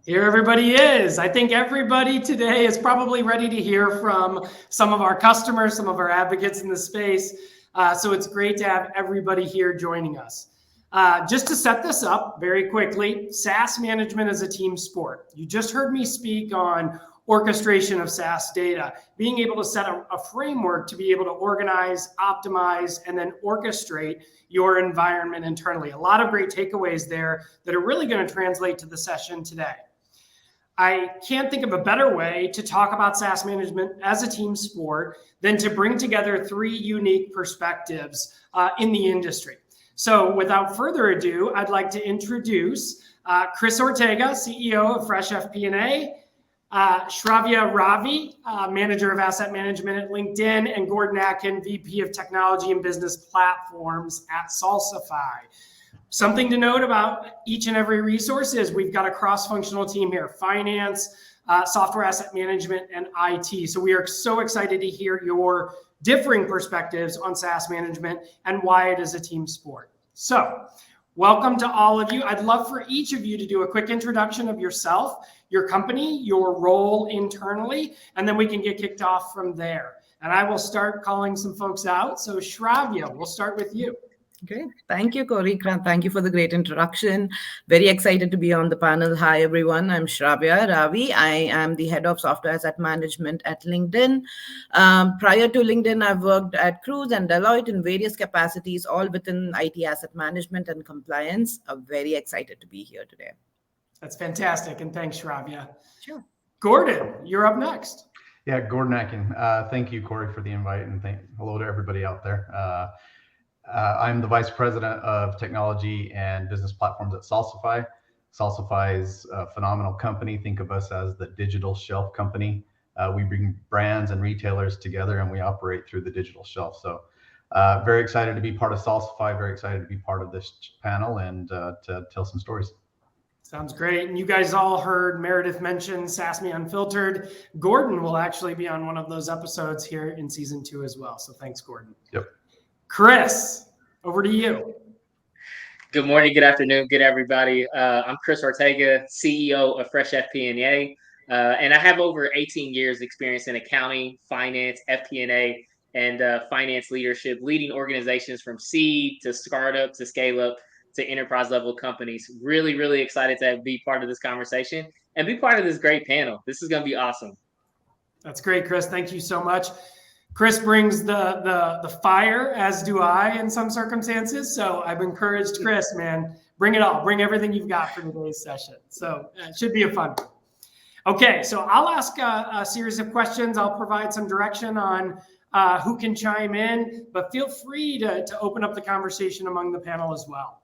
Here everybody is. I think everybody today is probably ready to hear from some of our customers, some of our advocates in the space. So it's great to have everybody here joining us. Just to set this up very quickly, SaaS management is a team sport. You just heard me speak on orchestration of SaaS data, being able to set a framework to be able to organize, optimize, and then orchestrate your environment internally. A lot of great takeaways there that are really going to translate to the session today. I can't think of a better way to talk about SaaS management as a team sport than to bring together three unique perspectives in the industry. So without further ado, I'd like to introduce Chris Ortega, CEO of Fresh FP&A, Shravya Ravi, Manager of Asset Management at LinkedIn, and Gordon Atkin, VP of Technology and Business Platforms at Salsify. Something to note about each and every resource is we've got a cross-functional team here, finance, software asset management, and IT. So we are so excited to hear your differing perspectives on SaaS management and why it is a team sport. So welcome to all of you. I'd love for each of you to do a quick introduction of yourself, your company, your role internally, and then we can get kicked off from there. And I will start calling some folks out. So Shravya, we'll start with you. Great. Thank you, Cory. Thank you for the great introduction. Very excited to be on the panel. Hi, everyone. I'm Shravya Ravi. I am the head of software asset management at LinkedIn. Prior to LinkedIn, I've worked at Cruise and Deloitte in various capacities, all within IT asset management and compliance. I'm very excited to be here today. That's fantastic. And thanks, Shravya. Sure. Gordon, you're up next. Yeah, Gordon Atkin. Thank you, Cory, for the invite, and hello to everybody out there. I'm the Vice President of Technology and Business Platforms at Salsify. Salsify is a phenomenal company. Think of us as the digital shelf company. We bring brands and retailers together, and we operate through the digital shelf. So very excited to be part of Salsify, very excited to be part of this panel and to tell some stories. Sounds great. And you guys all heard Meredith mention SaaS Me Unfiltered. Gordon will actually be on one of those episodes here in season 2 as well. So thanks, Gordon. Yep. Chris, over to you. Good morning, good afternoon, good everybody. I'm Chris Ortega, CEO of Fresh FP&A, and I have over 18 years experience in accounting, finance, FP&A, and finance leadership, leading organizations from seed to startup to scale up to enterprise level companies. Really, really excited to be part of this conversation and be part of this great panel. This is going to be awesome. That's great, Chris. Thank you so much. Chris brings the fire, as do I in some circumstances. So I've encouraged Chris, man, bring it all. Bring everything you've got for today's session. So it should be a fun one. Okay, so I'll ask a series of questions. I'll provide some direction on who can chime in, but feel free to open up the conversation among the panel as well.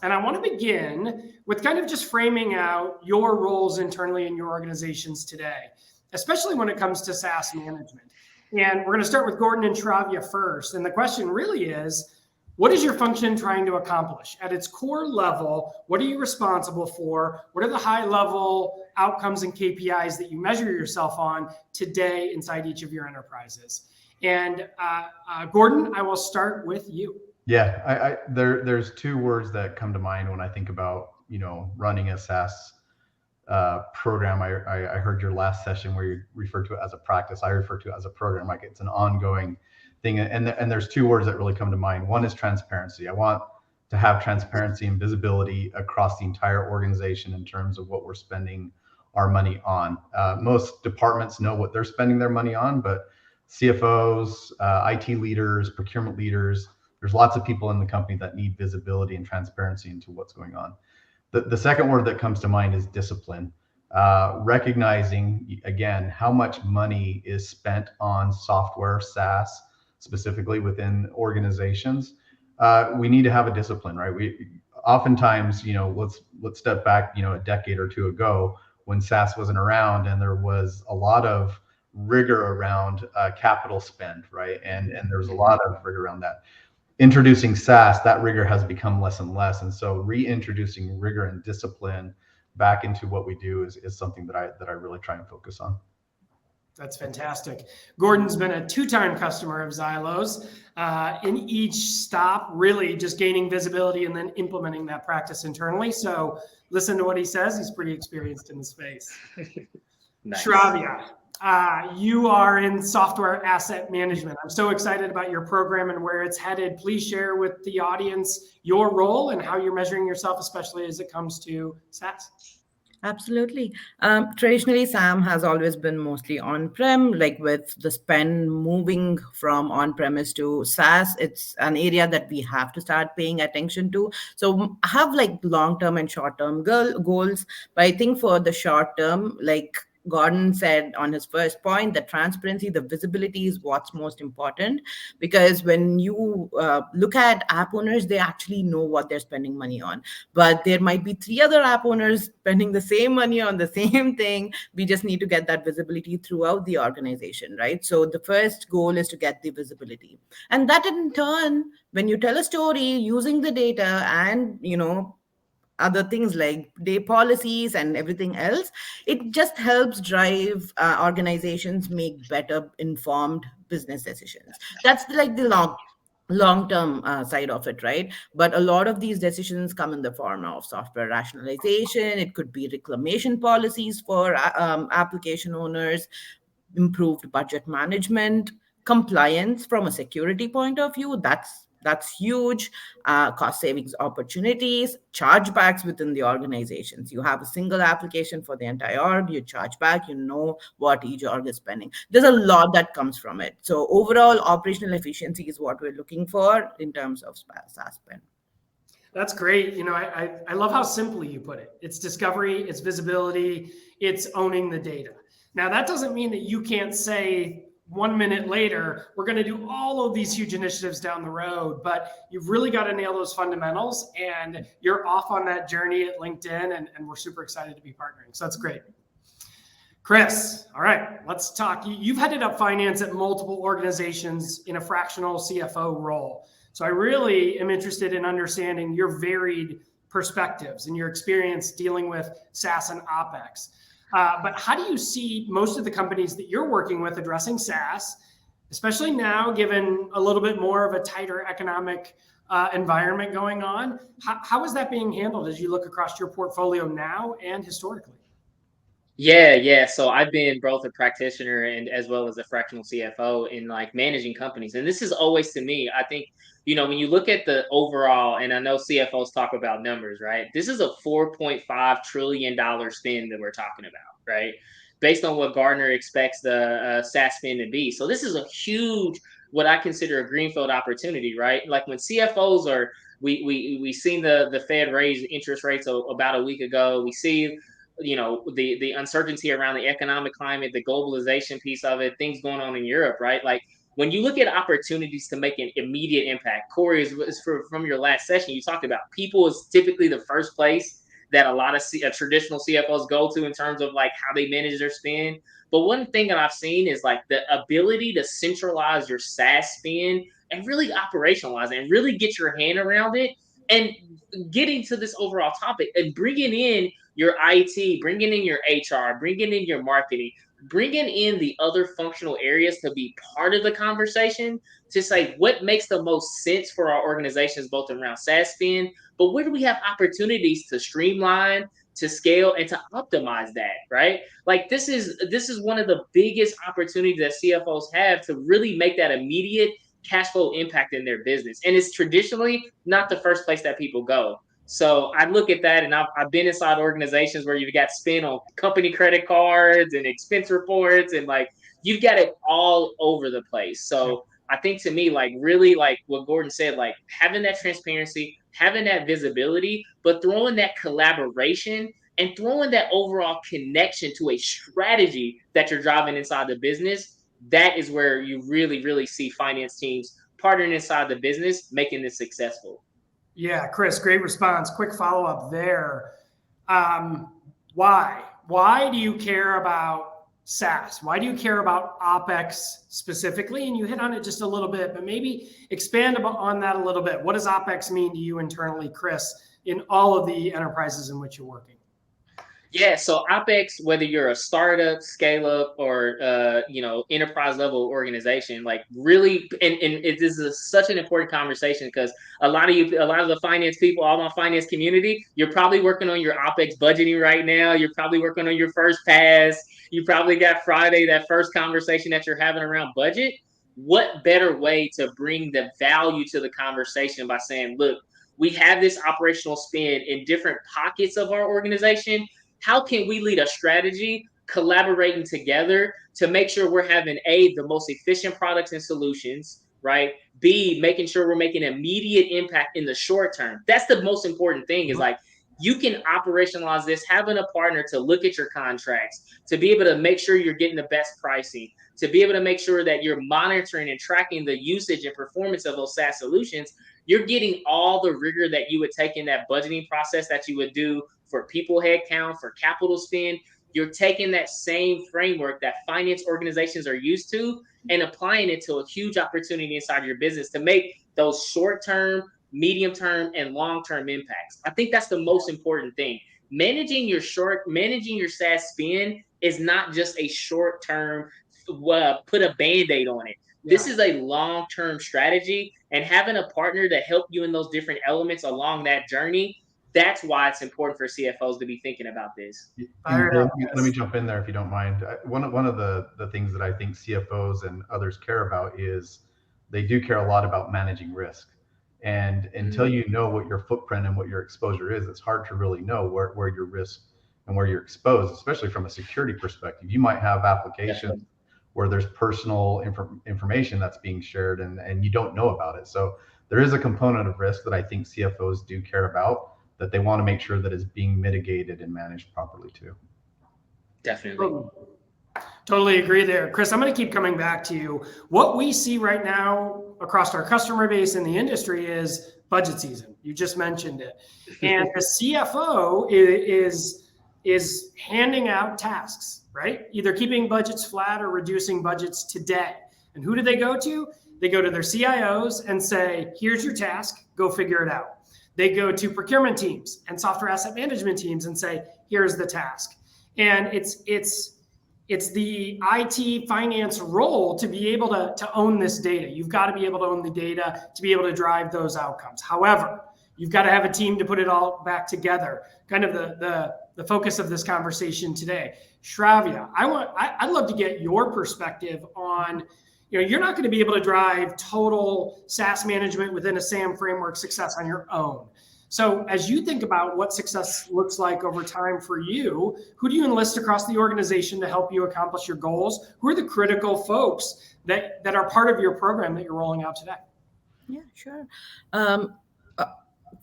And I want to begin with kind of just framing out your roles internally in your organizations today, especially when it comes to SaaS management. And we're going to start with Gordon and Shravya first. And the question really is, what is your function trying to accomplish? At its core level, what are you responsible for? What are the high-level outcomes and KPIs that you measure yourself on today inside each of your enterprises? And Gordon, I will start with you. Yeah, there's two words that come to mind when I think about, running a SaaS program. I heard your last session where you referred to it as a practice. I refer to it as a program, like it's an ongoing thing. And there's two words that really come to mind. One is transparency. I want to have transparency and visibility across the entire organization in terms of what we're spending our money on. Most departments know what they're spending their money on, but CFOs, IT leaders, procurement leaders, there's lots of people in the company that need visibility and transparency into what's going on. The second word that comes to mind is discipline. Recognizing, again, how much money is spent on software, SaaS, specifically within organizations. We need to have a discipline, right? We oftentimes, let's step back, a decade or two ago when SaaS wasn't around and there was a lot of rigor around capital spend, right? And there was a lot of rigor around that. Introducing SaaS, that rigor has become less and less. And so reintroducing rigor and discipline back into what we do is something that I really try and focus on. That's fantastic. Gordon's been a 2-time customer of Zylo's. In each stop, really just gaining visibility and then implementing that practice internally. So listen to what he says. He's pretty experienced in the space. Nice. Shravya, you are in software asset management. I'm so excited about your program and where it's headed. Please share with the audience your role and how you're measuring yourself, especially as it comes to SaaS. Absolutely. Traditionally, SAM has always been mostly on-prem, like with the spend moving from on-premise to SaaS. It's an area that we have to start paying attention to. So I have like long-term and short-term goals. But I think for the short term, like Gordon said on his first point, the transparency, the visibility is what's most important, because when you look at app owners, they actually know what they're spending money on. But there might be 3 other app owners spending the same money on the same thing. We just need to get that visibility throughout the organization, right? So the first goal is to get the visibility. And that in turn, when you tell a story using the data and, other things like day policies and everything else, it just helps drive organizations make better informed business decisions. That's like the long-term side of it, right? But a lot of these decisions come in the form of software rationalization. It could be reclamation policies for application owners, improved budget management, compliance from a security point of view. That's huge. Cost savings opportunities, chargebacks within the organizations. You have a single application for the entire org, you charge back, you know what each org is spending. There's a lot that comes from it. So overall operational efficiency is what we're looking for in terms of SaaS spend. That's great. I love how simply you put it. It's discovery, it's visibility, it's owning the data. Now, that doesn't mean that you can't say 1 minute later, we're going to do all of these huge initiatives down the road, but you've really got to nail those fundamentals, and you're off on that journey at LinkedIn, and we're super excited to be partnering. So that's great. Chris, all right, let's talk. You've headed up finance at multiple organizations in a fractional CFO role. So I really am interested in understanding your varied perspectives and your experience dealing with SaaS and OpEx. But how do you see most of the companies that you're working with addressing SaaS, especially now, given a little bit more of a tighter economic environment going on? How is that being handled as you look across your portfolio now and historically? Yeah. So I've been both a practitioner and as well as a fractional CFO in like managing companies. And this is always, to me, I think, when you look at the overall, and I know CFOs talk about numbers, right? This is a $4.5 trillion spend that we're talking about, right? Based on what Gartner expects the SaaS spend to be. So this is a huge, what I consider a greenfield opportunity, right? Like when CFOs are, we seen the Fed raise interest rates about a week ago. We see the uncertainty around the economic climate, the globalization piece of it, things going on in Europe, right? Like when you look at opportunities to make an immediate impact, Cory, from your last session, you talked about people is typically the first place that a lot of traditional CFOs go to in terms of like how they manage their spend. But one thing that I've seen is like the ability to centralize your SaaS spend and really operationalize it and really get your hand around it, and getting to this overall topic and bringing in your IT, bringing in your HR, bringing in your marketing, bringing in the other functional areas to be part of the conversation, to say what makes the most sense for our organizations, both around SaaS spend, but where do we have opportunities to streamline, to scale, and to optimize that, right? Like this is one of the biggest opportunities that CFOs have to really make that immediate cash flow impact in their business. And it's traditionally not the first place that people go. So I look at that, and I've been inside organizations where you've got spend on company credit cards and expense reports, and like you've got it all over the place. So I think, to me, like really like what Gordon said, like having that transparency, having that visibility, but throwing that collaboration and throwing that overall connection to a strategy that you're driving inside the business, that is where you really, really see finance teams partnering inside the business, making this successful. Yeah, Chris, great response. Quick follow-up there. Why? Why do you care about SaaS? Why do you care about OpEx specifically? And you hit on it just a little bit, but maybe expand on that a little bit. What does OpEx mean to you internally, Chris, in all of the enterprises in which you're working? Yeah, so OpEx, whether you're a startup, scale up, or enterprise level organization, like really, and this is such an important conversation because a lot of the finance people, all my finance community, you're probably working on your OpEx budgeting right now. You're probably working on your first pass. You probably got Friday, that first conversation that you're having around budget. What better way to bring the value to the conversation by saying, look, we have this operational spend in different pockets of our organization. How can we lead a strategy collaborating together to make sure we're having the most efficient products and solutions, right? B, making sure we're making immediate impact in the short term. That's the most important thing, is like, you can operationalize this, having a partner to look at your contracts, to be able to make sure you're getting the best pricing, to be able to make sure that you're monitoring and tracking the usage and performance of those SaaS solutions. You're getting all the rigor that you would take in that budgeting process that you would do for people headcount, for capital spend. You're taking that same framework that finance organizations are used to and applying it to a huge opportunity inside your business to make those short-term, medium-term, and long-term impacts. I think that's the most important thing. Managing your SaaS spend is not just a short-term, put a band-aid on it. This is a long-term strategy, and having a partner to help you in those different elements along that journey, that's why it's important for CFOs to be thinking about this. And let me jump in there if you don't mind. One of the things that I think CFOs and others care about is they do care a lot about managing risk. And until you know what your footprint and what your exposure is, it's hard to really know where your risk and where you're exposed, especially from a security perspective. You might have applications where there's personal information that's being shared and you don't know about it. So there is a component of risk that I think CFOs do care about, that they want to make sure that is being mitigated and managed properly too. Definitely. Totally agree there. Chris, I'm going to keep coming back to you. What we see right now across our customer base in the industry is budget season. You just mentioned it. And the CFO is handing out tasks, right? Either keeping budgets flat or reducing budgets today. And who do they go to? They go to their CIOs and say, here's your task, go figure it out. They go to procurement teams and software asset management teams and say, here's the task. And it's the IT finance role to be able to own this data. You've got to be able to own the data to be able to drive those outcomes. However, you've got to have a team to put it all back together. Kind of the focus of this conversation today. Shravya, I'd love to get your perspective on, you're not going to be able to drive total SaaS management within a SAM framework success on your own. So as you think about what success looks like over time for you, who do you enlist across the organization to help you accomplish your goals? Who are the critical folks that are part of your program that you're rolling out today? Yeah, sure.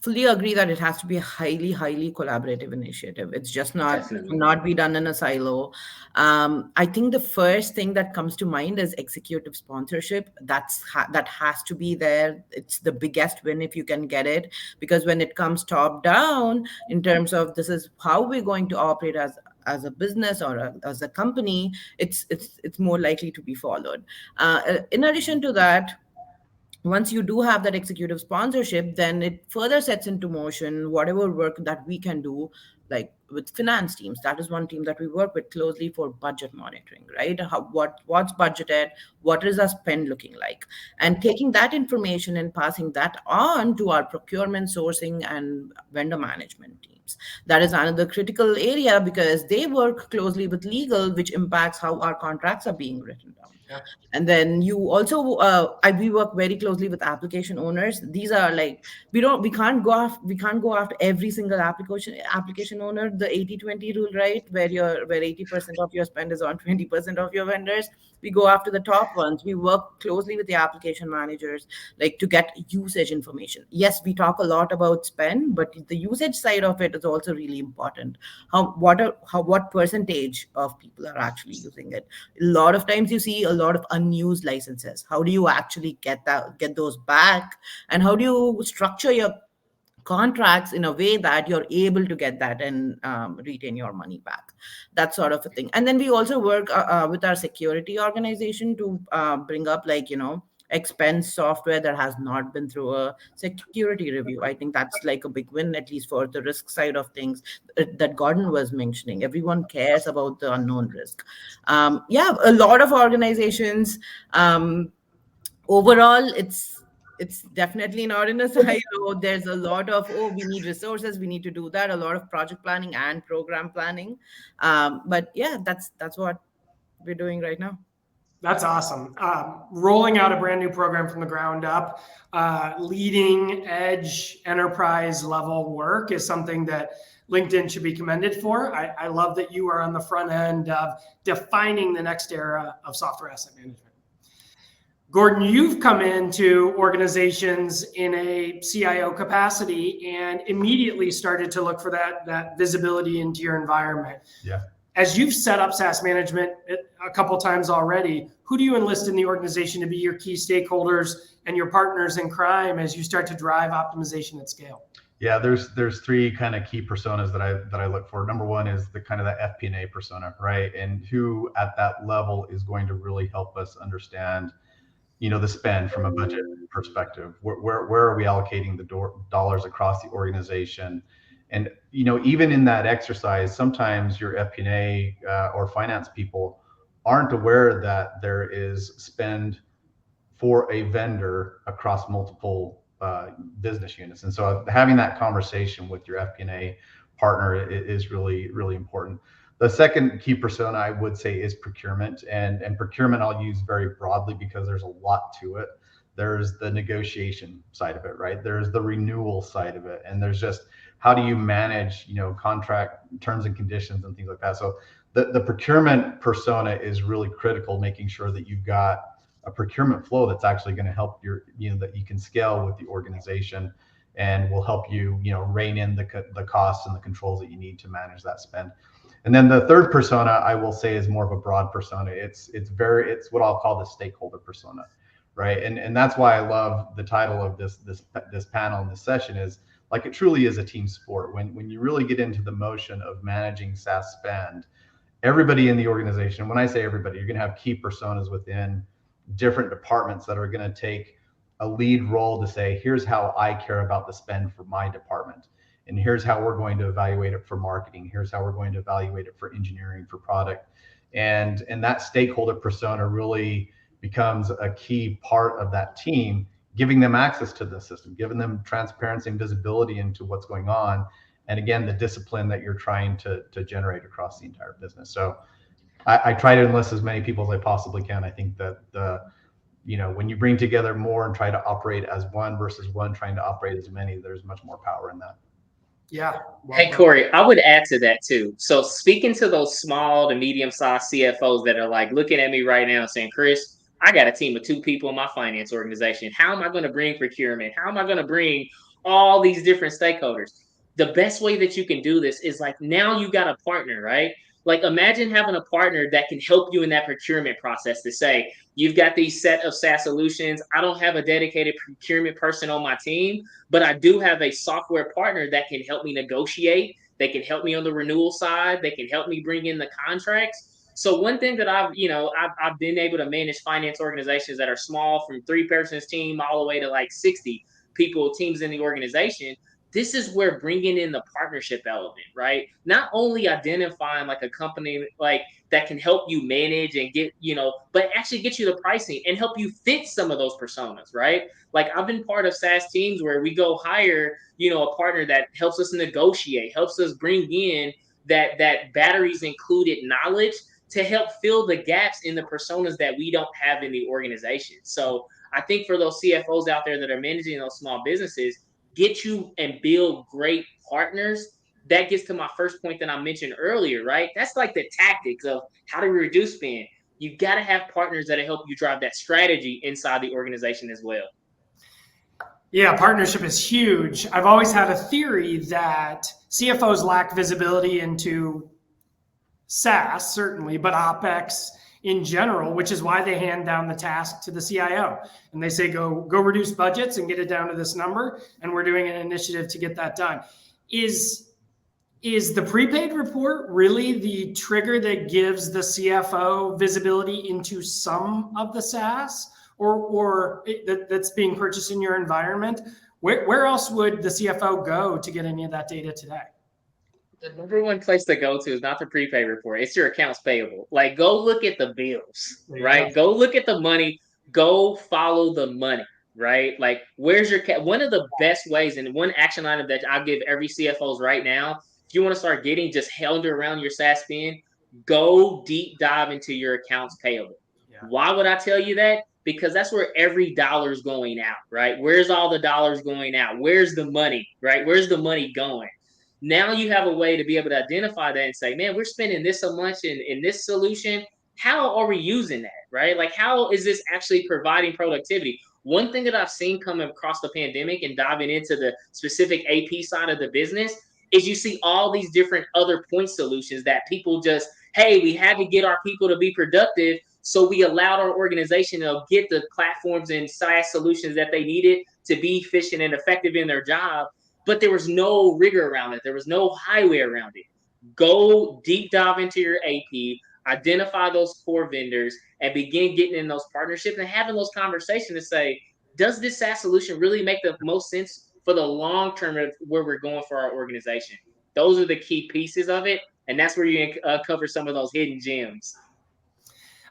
Fully agree that it has to be a highly, highly collaborative initiative. It's just not be done in a silo. I think the first thing that comes to mind is executive sponsorship. That has to be there. It's the biggest win if you can get it, because when it comes top down in terms of this is how we're going to operate as a business or as a company, it's more likely to be followed. In addition to that, once you do have that executive sponsorship, then it further sets into motion whatever work that we can do, like with finance teams. That is one team that we work with closely for budget monitoring, right? What's budgeted, what is our spend looking like, and taking that information and passing that on to our procurement, sourcing, and vendor management teams. That is another critical area because they work closely with legal, which impacts how our contracts are being written down. Yeah. And then you also, we work very closely with application owners. These are like, we can't go after every single application owner, the 80-20 rule, right? Where 80% of your spend is on 20% of your vendors. We go after the top ones. We work closely with the application managers, like to get usage information. Yes, we talk a lot about spend, but the usage side of it is also really important. What percentage of people are actually using it? A lot of times you see a lot of unused licenses. How do you actually get those back? And how do you structure your contracts in a way that you're able to get that and retain your money back? That sort of a thing. And then we also work with our security organization to bring up expense software that has not been through a security review. I think that's like a big win, at least for the risk side of things that Gordon was mentioning. Everyone cares about the unknown risk. Yeah, a lot of organizations, overall, it's definitely not in a silo. There's a lot of, oh, we need resources, we need to do that, a lot of project planning and program planning. But yeah, that's what we're doing right now. That's awesome. Rolling out a brand new program from the ground up, leading edge enterprise level work is something that LinkedIn should be commended for. I love that you are on the front end of defining the next era of software asset management. Gordon, you've come into organizations in a CIO capacity and immediately started to look for that visibility into your environment. Yeah. As you've set up SaaS management a couple times already, who do you enlist in the organization to be your key stakeholders and your partners in crime as you start to drive optimization at scale? Yeah, there's three kind of key personas that I look for. Number one is the kind of that FP&A persona, right? And who at that level is going to really help us understand, the spend from a budget perspective. Where are we allocating the dollars across the organization? And even in that exercise, sometimes your FP&A or finance people aren't aware that there is spend for a vendor across multiple business units. And so having that conversation with your FP&A partner is really, really important. The second key persona I would say is procurement, and procurement I'll use very broadly because there's a lot to it. There's the negotiation side of it, right? There's the renewal side of it, and there's just how do you manage, contract terms and conditions and things like that. So the procurement persona is really critical, making sure that you've got a procurement flow that's actually going to help that you can scale with the organization and will help you, rein in the costs and the controls that you need to manage that spend. And then the third persona I will say is more of a broad persona. It's what I'll call the stakeholder persona, right? And that's why I love the title of this panel and this session is like it truly is a team sport. When you really get into the motion of managing SaaS spend, everybody in the organization, when I say everybody, you're going to have key personas within different departments that are going to take a lead role to say, here's how I care about the spend for my department. And here's how we're going to evaluate it for marketing. Here's how we're going to evaluate it for engineering, for product. And that stakeholder persona really becomes a key part of that team, giving them access to the system, giving them transparency and visibility into what's going on. And again, the discipline that you're trying to generate across the entire business. So I try to enlist as many people as I possibly can. I think that when you bring together more and try to operate as one versus one trying to operate as many, there's much more power in that. Yeah. Well, hey, Cory, I would add to that too. So speaking to those small to medium-sized CFOs that are like looking at me right now and saying, Chris, I got a team of 2 people in my finance organization. How am I going to bring procurement? How am I going to bring all these different stakeholders? The best way that you can do this is like now you got a partner, right? Like imagine having a partner that can help you in that procurement process to say, you've got these set of SaaS solutions. I don't have a dedicated procurement person on my team, but I do have a software partner that can help me negotiate. They can help me on the renewal side. They can help me bring in the contracts. So one thing that I've been able to manage finance organizations that are small from 3-person's team all the way to like 60 people teams in the organization. This is where bringing in the partnership element, right? Not only identifying like a company like that can help you manage and get, but actually get you the pricing and help you fit some of those personas, right? Like I've been part of SaaS teams where we go hire, a partner that helps us negotiate, helps us bring in that batteries included knowledge to help fill the gaps in the personas that we don't have in the organization. So I think for those CFOs out there that are managing those small businesses, get you and build great partners. That gets to my first point that I mentioned earlier, right? That's like the tactics of how to reduce spend. You got to have partners that help you drive that strategy inside the organization as well. Yeah, partnership is huge. I've always had a theory that CFOs lack visibility into SaaS, certainly, but OpEx in general, which is why they hand down the task to the CIO. And they say, go reduce budgets and get it down to this number. And we're doing an initiative to get that done. Is the prepaid report really the trigger that gives the CFO visibility into some of the SaaS? that's being purchased in your environment, where else would the CFO go to get any of that data today? The number one place to go to is not the prepaid report. It's your accounts payable. Like, go look at the bills, right? Go look at the money. Go follow the money, right? Like, where's your one of the best ways, and one action item that I'll give every CFOs right now, if you want to start getting just held around your SaaS spend, go deep dive into your accounts payable. Yeah. Why would I tell you that? Because that's where every dollar is going out, right? Where's all the dollars going out? Where's the money, right? Where's the money going? Now you have a way to be able to identify that and say, man, we're spending this so much in this solution. How are we using that, right? Like, how is this actually providing productivity? One thing that I've seen come across the pandemic and diving into the specific AP side of the business is you see all these different other point solutions that people just, hey, we had to get our people to be productive. So we allowed our organization to get the platforms and SaaS solutions that they needed to be efficient and effective in their job. But there was no rigor around it. There was no highway around it. Go deep dive into your AP, identify those core vendors, and begin getting in those partnerships and having those conversations to say, does this SaaS solution really make the most sense for the long term of where we're going for our organization? Those are the key pieces of it. And that's where you uncover some of those hidden gems.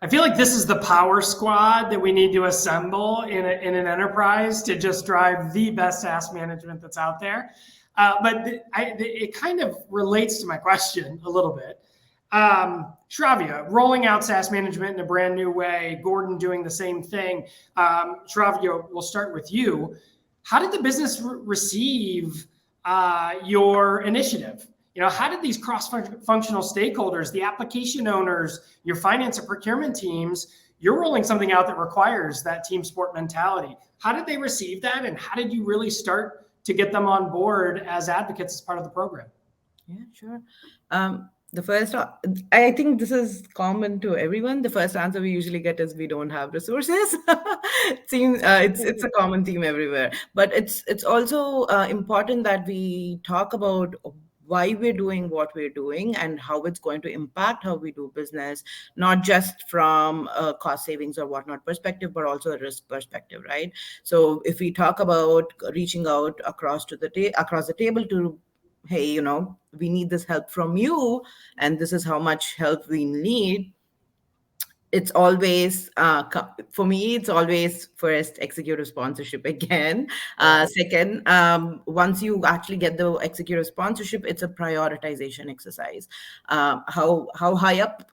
I feel like this is the power squad that we need to assemble in an enterprise to just drive the best SaaS management that's out there. But it kind of relates to my question a little bit. Shravya, rolling out SaaS management in a brand new way, Gordon doing the same thing. Shravya, we'll start with you. How did the business receive your initiative? You know, how did these cross-functional stakeholders, the application owners, your finance and procurement teams, you're rolling something out that requires that team sport mentality. How did they receive that? And how did you really start to get them on board as advocates as part of the program? Yeah, sure. The first, I think this is common to everyone. The first answer we usually get is we don't have resources. It's a common theme everywhere. But it's also important that we talk about why we're doing what we're doing and how it's going to impact how we do business, not just from a cost savings or whatnot perspective, but also a risk perspective, right? So if we talk about reaching out across the table to, hey, you know, we need this help from you, and this is how much help we need. It's always, for me, it's always first executive sponsorship again. Second, once you actually get the executive sponsorship, it's a prioritization exercise. How high up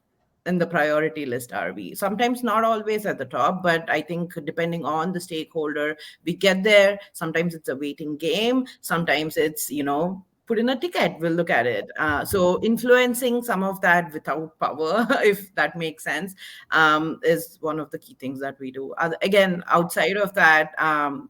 in the priority list are we? Sometimes not always at the top, but I think depending on the stakeholder, we get there. Sometimes it's a waiting game. Sometimes it's, you know, put in a ticket, we'll look at it. So influencing some of that without power, if that makes sense, is one of the key things that we do. Again, outside of that,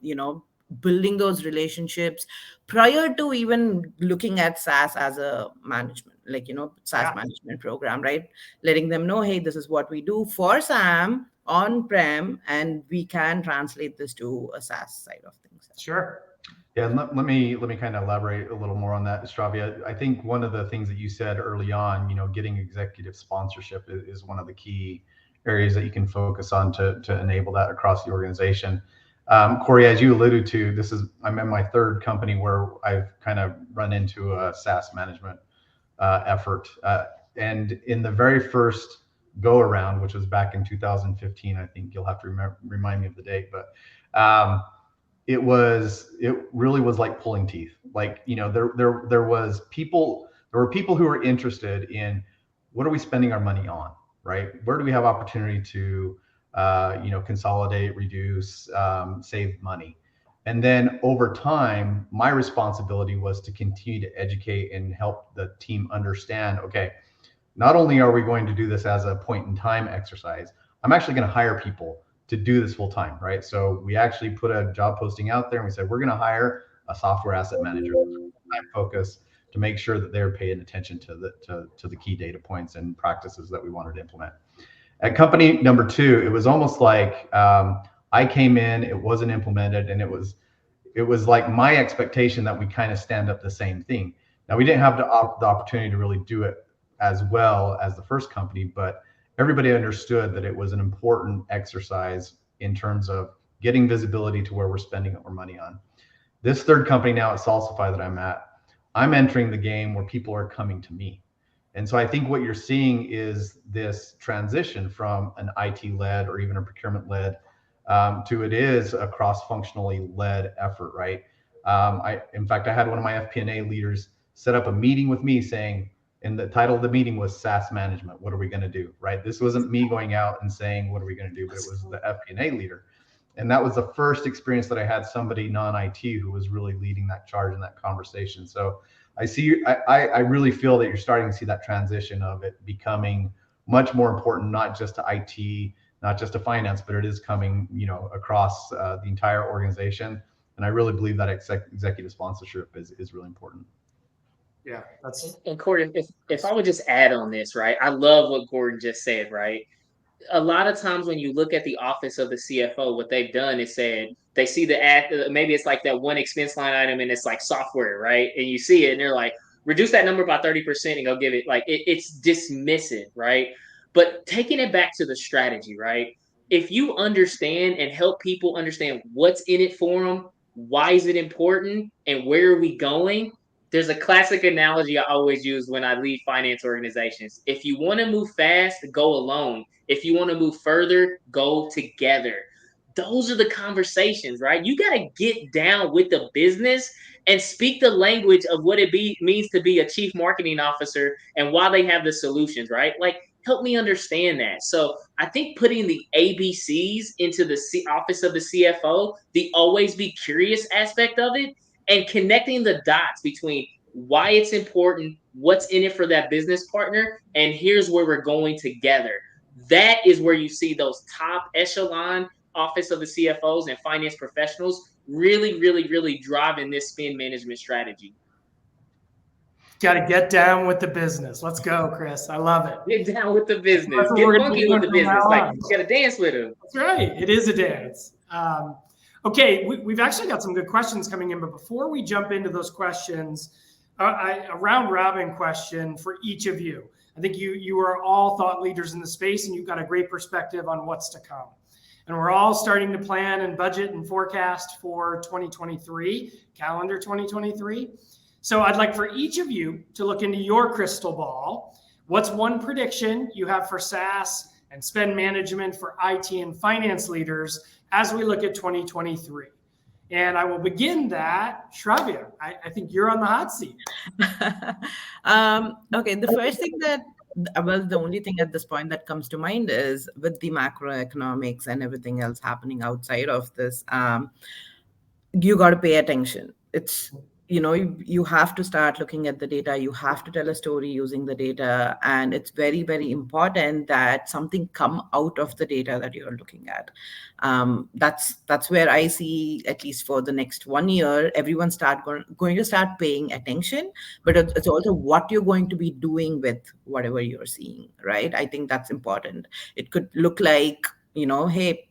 you know, building those relationships prior to even looking at SaaS as a management, like, you know, SaaS management program, right? Letting them know, hey, this is what we do for SAM on-prem, and we can translate this to a SaaS side of things. Sure. Yeah, and let me kind of elaborate a little more on that, Shravya. I think one of the things that you said early on, you know, getting executive sponsorship is one of the key areas that you can focus on to enable that across the organization. Cory, as you alluded to, I'm in my third company where I've kind of run into a SaaS management effort. And in the very first go around, which was back in 2015, I think you'll have to remind me of the date, but it really was like pulling teeth. Like, you know, there were people who were interested in what are we spending our money on, right? Where do we have opportunity to, you know, consolidate, reduce, save money? And then over time, my responsibility was to continue to educate and help the team understand, okay, not only are we going to do this as a point in time exercise, I'm actually going to hire people to do this full time, right? So we actually put a job posting out there and we said, we're going to hire a software asset manager focus to make sure that they're paying attention to the key data points and practices that we wanted to implement. At company number 2, it was almost like I came in, it wasn't implemented, and it was like my expectation that we kind of stand up the same thing. Now, we didn't have the opportunity to really do it as well as the first company, but everybody understood that it was an important exercise in terms of getting visibility to where we're spending our money on. This third company now at Salsify that I'm at, I'm entering the game where people are coming to me. And so I think what you're seeing is this transition from an IT-led or even a procurement-led to it is a cross-functionally led effort, right? In fact, I had one of my FP&A leaders set up a meeting with me saying, and the title of the meeting was SaaS Management. What are we going to do, right? This wasn't me going out and saying, what are we going to do? But it was the FP&A leader. And that was the first experience that I had somebody non-IT who was really leading that charge in that conversation. So I really feel that you're starting to see that transition of it becoming much more important, not just to IT, not just to finance, but it is coming, across the entire organization. And I really believe that executive sponsorship is really important. Yeah, and Cory, if I would just add on this, right? I love what Gordon just said, right? A lot of times when you look at the office of the CFO, what they've done is said they see the ad, maybe it's like that one expense line item and it's like software, right? And you see it and they're like, reduce that number by 30% and go give it, like it's dismissive, right? But taking it back to the strategy, right? If you understand and help people understand what's in it for them, why is it important, and where are we going? There's a classic analogy I always use when I lead finance organizations. If you want to move fast, go alone. If you want to move further, go together. Those are the conversations, right? You got to get down with the business and speak the language of what it means to be a chief marketing officer and why they have the solutions, right? Like, help me understand that. So I think putting the ABCs into the office of the CFO, the always be curious aspect of it, and connecting the dots between why it's important, what's in it for that business partner, and here's where we're going together. That is where you see those top echelon office of the CFOs and finance professionals really, really, really driving this spend management strategy. Got to get down with the business. Let's go, Chris. I love it. Get down with the business. Get funky with the business. Like, you got to dance with them. That's right. It is a dance. Okay, we've actually got some good questions coming in, but before we jump into those questions, a round robin question for each of you. I think you are all thought leaders in the space and you've got a great perspective on what's to come. And we're all starting to plan and budget and forecast for 2023, calendar 2023. So I'd like for each of you to look into your crystal ball. What's one prediction you have for SaaS and spend management for IT and finance leaders as we look at 2023? And I will begin that. Shravya, I think you're on the hot seat. Okay, the first thing the only thing at this point that comes to mind is with the macroeconomics and everything else happening outside of this, you got to pay attention. It's, you have to start looking at the data. You have to tell a story using the data. And it's very, very important that something come out of the data that you're looking at. That's where I see, at least for the next 1 year, everyone going to start paying attention, but it's also what you're going to be doing with whatever you're seeing, right? I think that's important. It could look like, hey,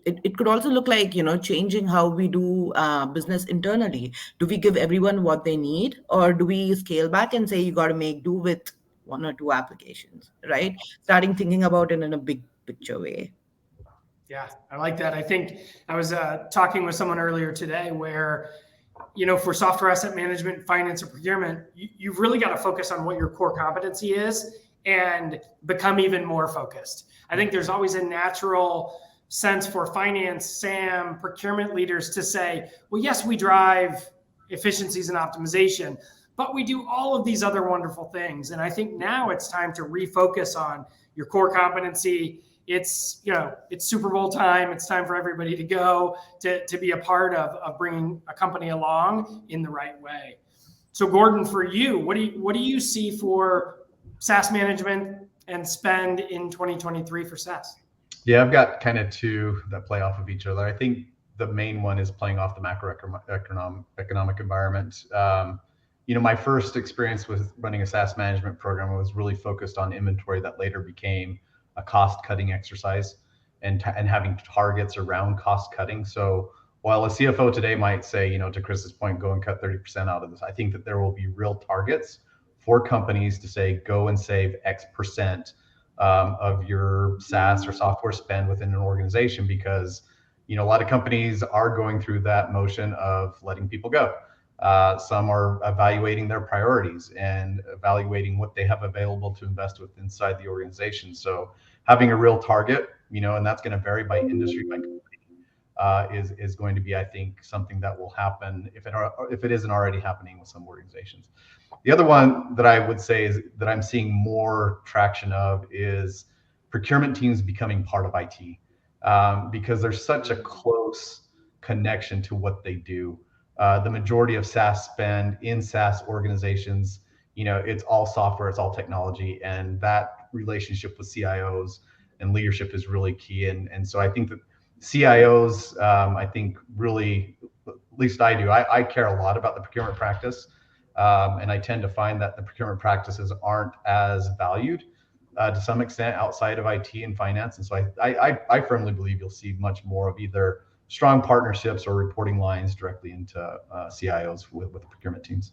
it could also look like, changing how we do business internally. Do we give everyone what they need, or do we scale back and say you got to make do with 1 or 2 applications, right? Starting thinking about it in a big picture way. Yeah, I like that. I think I was talking with someone earlier today where, for software asset management, finance, and procurement, you've really got to focus on what your core competency is and become even more focused. I think there's always a natural sense for finance, SAM, procurement leaders to say, well, yes, we drive efficiencies and optimization, but we do all of these other wonderful things. And I think now it's time to refocus on your core competency. It's Super Bowl time. It's time for everybody to go to be a part of bringing a company along in the right way. So Gordon, for you, what do you see for SaaS management and spend in 2023 for SaaS? Yeah, I've got kind of 2 that play off of each other. I think the main one is playing off the macroeconomic environment. My first experience with running a SaaS management program was really focused on inventory that later became a cost-cutting exercise and having targets around cost cutting. So while a CFO today might say, to Chris's point, go and cut 30% out of this, I think that there will be real targets for companies to say, go and save X% of your SaaS or software spend within an organization, because a lot of companies are going through that motion of letting people go. Some are evaluating their priorities and evaluating what they have available to invest with inside the organization. So having a real target, and that's going to vary by industry, by company, is going to be, I think, something that will happen if it isn't already happening with some organizations. The other one that I would say is that I'm seeing more traction of is procurement teams becoming part of IT, because there's such a close connection to what they do. The majority of SaaS spend in SaaS organizations, it's all software, it's all technology, and that relationship with CIOs and leadership is really key. And so I think that CIOs, I think really, at least I do, I care a lot about the procurement practice. And I tend to find that the procurement practices aren't as valued to some extent outside of IT and finance. And so I firmly believe you'll see much more of either strong partnerships or reporting lines directly into CIOs with the procurement teams.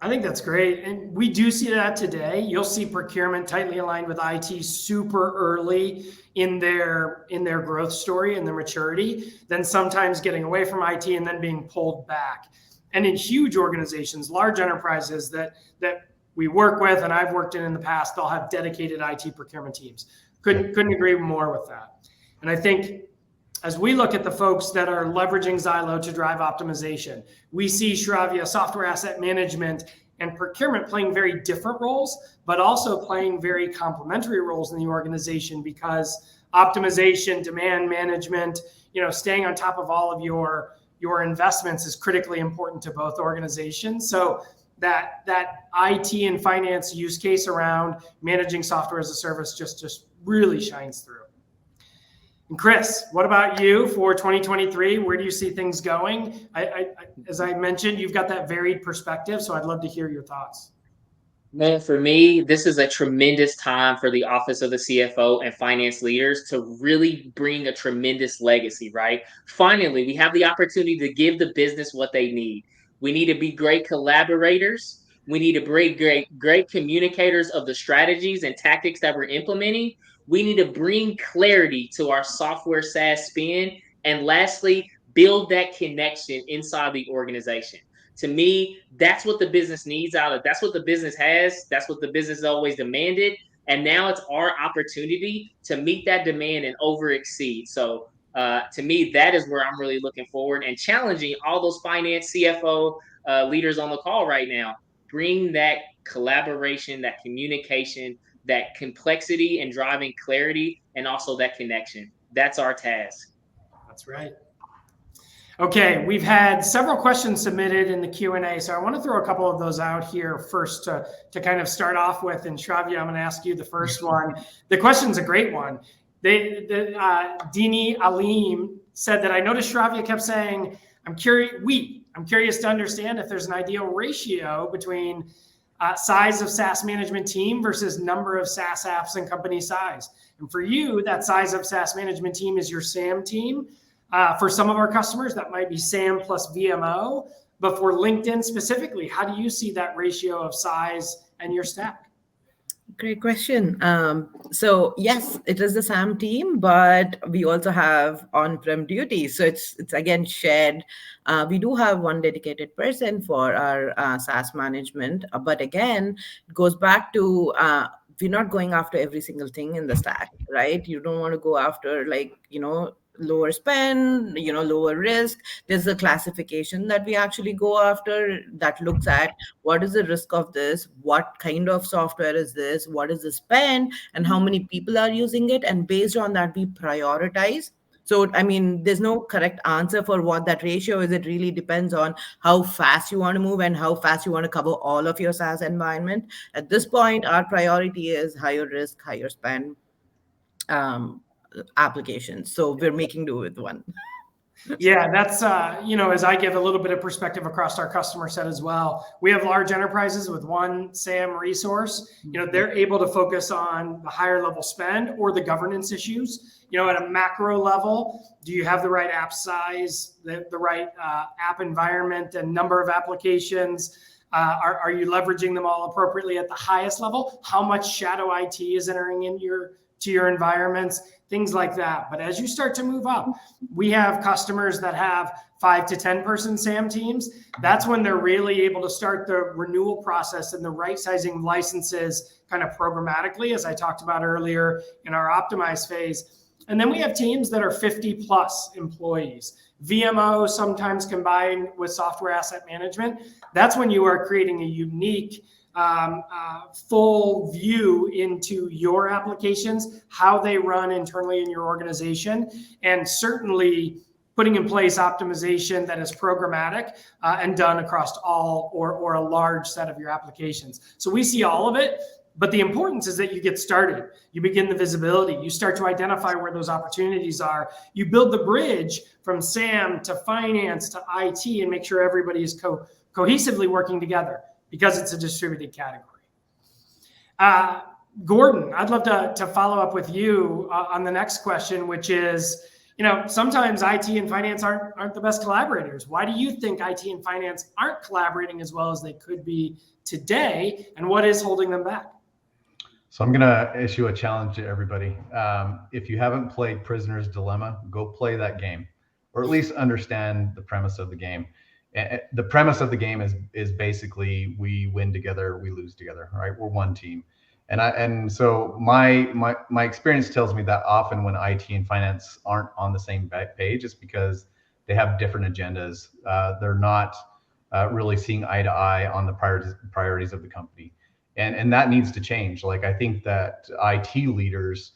I think that's great. And we do see that today. You'll see procurement tightly aligned with IT super early in their growth story and their maturity, then sometimes getting away from IT and then being pulled back. And in huge organizations, large enterprises that we work with, and I've worked in the past, they'll have dedicated IT procurement teams. Couldn't agree more with that. And I think as we look at the folks that are leveraging Zylo to drive optimization, we see Shravya, software asset management, and procurement playing very different roles, but also playing very complementary roles in the organization, because optimization, demand management, staying on top of all of your investments is critically important to both organizations. So that IT and finance use case around managing software as a service just really shines through. And Chris, what about you for 2023? Where do you see things going? As I mentioned, you've got that varied perspective, so I'd love to hear your thoughts. Man, for me, this is a tremendous time for the office of the CFO and finance leaders to really bring a tremendous legacy, right? Finally, we have the opportunity to give the business what they need. We need to be great collaborators. We need to be great communicators of the strategies and tactics that we're implementing. We need to bring clarity to our software SaaS spend. And lastly, build that connection inside the organization. To me, that's what the business needs that's what the business has. That's what the business has always demanded. And now it's our opportunity to meet that demand and over exceed. So to me, that is where I'm really looking forward and challenging all those finance CFO leaders on the call right now. Bring that collaboration, that communication, that complexity, and driving clarity, and also that connection. That's our task. That's right. Okay, we've had several questions submitted in the Q&A, so I want to throw a couple of those out here first to kind of start off with. And Shravya, I'm going to ask you the first one. The question's a great one. Dini Alim said that I noticed Shravya kept saying, I'm curious to understand if there's an ideal ratio between size of SaaS management team versus number of SaaS apps and company size. And for you, that size of SaaS management team is your SAM team. For some of our customers, that might be SAM plus VMO. But for LinkedIn specifically, how do you see that ratio of size and your stack? Great question. So yes, it is the SAM team, but we also have on-prem duties. So it's again shared. We do have one dedicated person for our SaaS management, but again, it goes back to we're not going after every single thing in the stack, right? You don't want to go after lower spend, lower risk. There's a classification that we actually go after that looks at what is the risk of this, what kind of software is this, what is the spend, and how many people are using it. And based on that, we prioritize. So, there's no correct answer for what that ratio is. It really depends on how fast you want to move and how fast you want to cover all of your SaaS environment. At this point, our priority is higher risk, higher spend applications. So we're making do with one. Yeah, that's, as I give a little bit of perspective across our customer set as well, we have large enterprises with one SAM resource. They're able to focus on the higher level spend or the governance issues. At a macro level, do you have the right app size, the right app environment and number of applications? Are you leveraging them all appropriately at the highest level? How much shadow IT is entering in to your environments? Things like that. But as you start to move up, we have customers that have 5 to 10 person SAM teams. That's when they're really able to start the renewal process and the right sizing licenses kind of programmatically, as I talked about earlier in our optimize phase. And then we have teams that are 50 plus employees. VMO sometimes combined with software asset management. That's when you are creating a unique full view into your applications, how they run internally in your organization, and certainly putting in place optimization that is programmatic and done across all or a large set of your applications. So we see all of it. But the importance is that you get started. You begin the visibility. You start to identify where those opportunities are. You build the bridge from SAM to finance to IT and make sure everybody is cohesively working together because it's a distributed category. Gordon, I'd love to follow up with you on the next question, which is, sometimes IT and finance aren't the best collaborators. Why do you think IT and finance aren't collaborating as well as they could be today, and what is holding them back? So I'm going to issue a challenge to everybody. If you haven't played Prisoner's Dilemma, go play that game, or at least understand the premise of the game. The premise of the game is basically we win together, we lose together, right? We're one team. And so my experience tells me that often when IT and finance aren't on the same page, it's because they have different agendas. They're not really seeing eye to eye on the priorities of the company. And that needs to change. Like, I think that IT leaders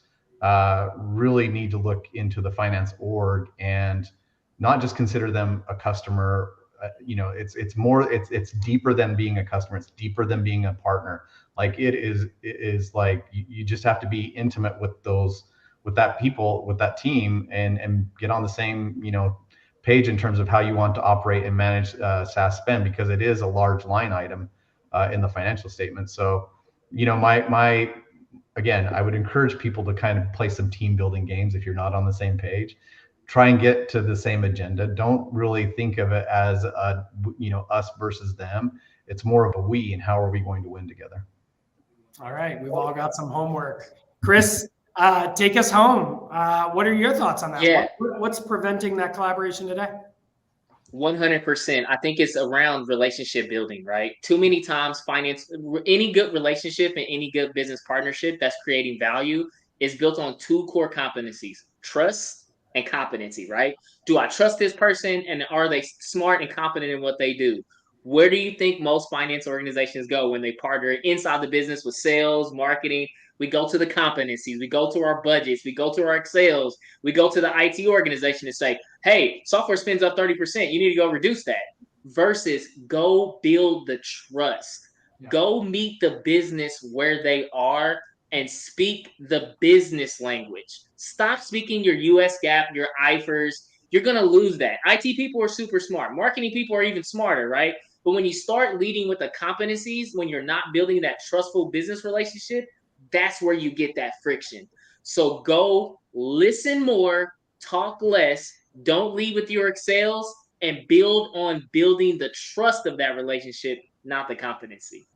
really need to look into the finance org and not just consider them a customer. It's deeper than being a customer. It's deeper than being a partner. Like it is like you just have to be intimate with that team and get on the same, page in terms of how you want to operate and manage SaaS spend, because it is a large line item in the financial statement. So, again, I would encourage people to kind of play some team building games. If you're not on the same page, try and get to the same agenda. Don't really think of it as us versus them. It's more of a we, and how are we going to win together? All right, we've all got some homework. Chris, take us home. What are your thoughts on that? Yeah. What's preventing that collaboration today? 100%. I think it's around relationship building, right? Too many times any good relationship and any good business partnership that's creating value is built on 2 core competencies: trust and competency, right? Do I trust this person, and are they smart and competent in what they do? Where do you think most finance organizations go when they partner inside the business with sales, marketing? We go to the competencies, we go to our budgets, we go to our Excels, we go to the IT organization and say, hey, software spends up 30%. You need to go reduce that. Versus go build the trust. Yeah. Go meet the business where they are and speak the business language. Stop speaking your US GAAP, your IFRS. You're going to lose that. IT people are super smart. Marketing people are even smarter, right? But when you start leading with the competencies, when you're not building that trustful business relationship, that's where you get that friction. So go listen more, talk less. Don't lead with your Excels, and build on building the trust of that relationship, not the competency.